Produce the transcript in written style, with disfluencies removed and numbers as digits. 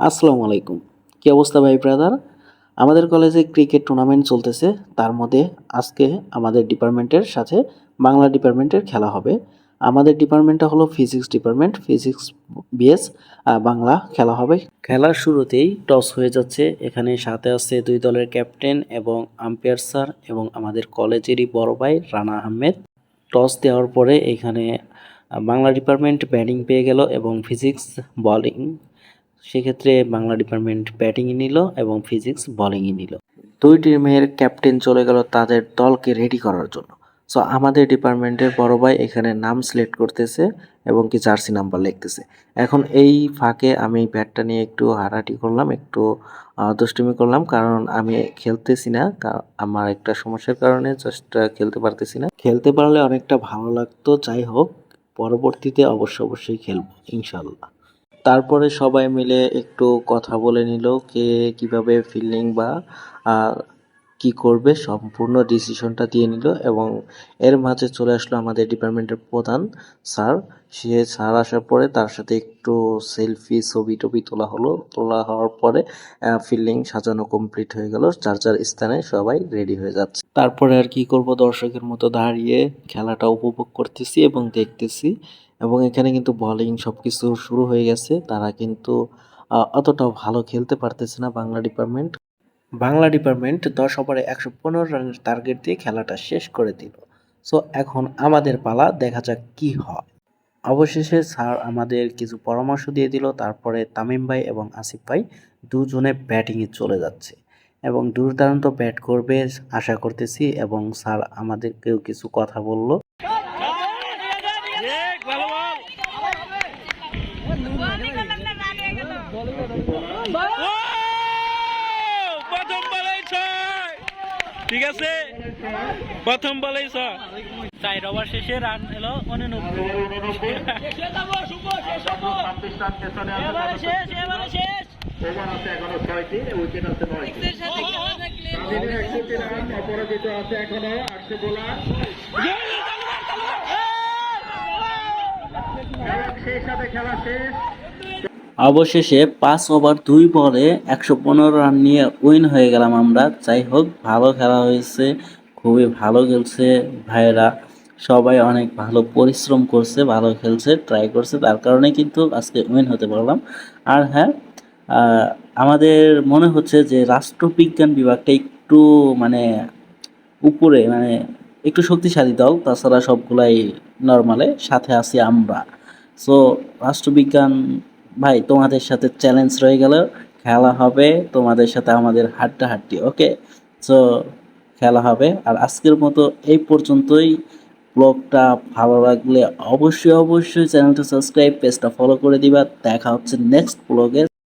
আসসালামু আলাইকুম। কি অবস্থা ভাই ব্রাদার? আমাদের কলেজে ক্রিকেট টুর্নামেন্ট চলতেছে। তার মধ্যে আজকে আমাদের ডিপার্টমেন্টের সাথে বাংলা ডিপার্টমেন্টের খেলা হবে। আমাদের ডিপার্টমেন্টটা হলো physics department. Physics BS Bangla খেলা হবে। খেলার শুরুতেই টস হয়ে যাচ্ছে। এখানে সাথে আছে ২ দলের ক্যাপ্টেন এবং আম্পায়ার স্যার এবং আমাদের কলেজেরই বড় ভাই রানা আহমেদ। টস দেওয়ার পরে এখানে বাংলা ডিপার্টমেন্ট ব্যাটিং পেয়ে গেল এবং ফিজিক্স বোলিং। সেক্ষেত্রে বাংলা ডিপার্টমেন্ট ব্যাটিংয়ে নিল এবং ফিজিক্স বোলিংয়ে নিল। দুই টিমের ক্যাপ্টেন চলে গেল তাদের দলকে রেডি করার জন্য। সো আমাদের ডিপার্টমেন্টের বড় ভাই এখানে নাম সিলেক্ট করতেছে এবং কি জার্সি নাম্বার লিখতেছে। এখন এই ফাঁকে আমি ব্যাটটা নিয়ে একটু হাঁটাহাঁটি করলাম, একটু দুষ্টুমি করলাম, কারণ আমি খেলতেছি না, আমার একটা সমস্যার কারণে জাস্ট খেলতে পারতেছি না। খেলতে পারলে অনেকটা ভালো লাগতো। যাই হোক, পরবর্তীতে অবশ্যই খেলবো ইনশাল্লাহ। তারপরে সবাই মিলে একটু কথা বলে নিল কে কিভাবে ফিল্ডিং বা আহ, কি করবে সম্পূর্ণ ডিসিশনটা দিয়ে নিল এবং এর মাঝে চলে আসলো আমাদের ডিপার্টমেন্টের প্রধান স্যার। স্যার আসার পরে তার সাথে একটু সেলফি ছবি টবি তোলা হলো। তোলা হওয়ার পরে ফিল্ডিং সাজানো কমপ্লিট হয়ে গেল, যার যার স্থানে সবাই রেডি হয়ে যাচ্ছে। তারপরে আর কি করব, দর্শকের মতো দাঁড়িয়ে খেলাটা উপভোগ করতেছি এবং দেখতেছি। এবং এখানে কিন্তু বোলিং সবকিছু শুরু হয়ে গেছে। তারা কিন্তু অতটাও ভালো খেলতে পারতেছে না বাংলা ডিপার্টমেন্ট 10 ওভারে 115 রানের টার্গেট দিয়ে খেলাটা শেষ করে দিল। সো এখন আমাদের পালা, দেখা যাক কি হয়। অবশেষে স্যার আমাদের কিছু পরামর্শ দিয়ে দিল। তারপরে তামিম ভাই এবং আসিফ ভাই দুজনে ব্যাটিংয়ে চলে যাচ্ছে এবং দুর্দান্ত ব্যাট করবে আশা করতেছি। এবং স্যার আমাদেরকেও কিছু কথা বলল। ঠিক আছে, প্রথম বলেই 4 ওভার শেষে রান এলো 89। অবশেষে 5 ওভার 2 বলে 115 রান নিয়ে উইন হয়ে গেলাম আমরা। যাই হোক, ভালো খেলা হয়েছে, খুবই ভালো খেলছে ভাইয়েরা, সবাই অনেক ভালো পরিশ্রম করছে, ভালো খেলছে, ট্রাই করছে, তার কারণে কিন্তু আজকে উইন হতে পারলাম। আর হ্যাঁ, আমাদের মনে হচ্ছে যে রাষ্ট্রবিজ্ঞান বিভাগটা একটু মানে উপরে, মানে একটু শক্তিশালী দল, তাছাড়া সবগুলাই নর্মালে, সাথে আছি আমরা। সো রাষ্ট্রবিজ্ঞান ভাই, তোমাদের সাথে চ্যালেঞ্জ রয়ে গেল, খেলা হবে তোমাদের সাথে আমাদের হাড্ডাহাড্ডি। ওকে, সো খেলা হবে। আর আজকের মতো এই পর্যন্তই। ব্লগটা ভালো লাগলে অবশ্যই চ্যানেলটা সাবস্ক্রাইব, পেজটা ফলো করে দিবা। দেখা হচ্ছে নেক্সট ব্লগে।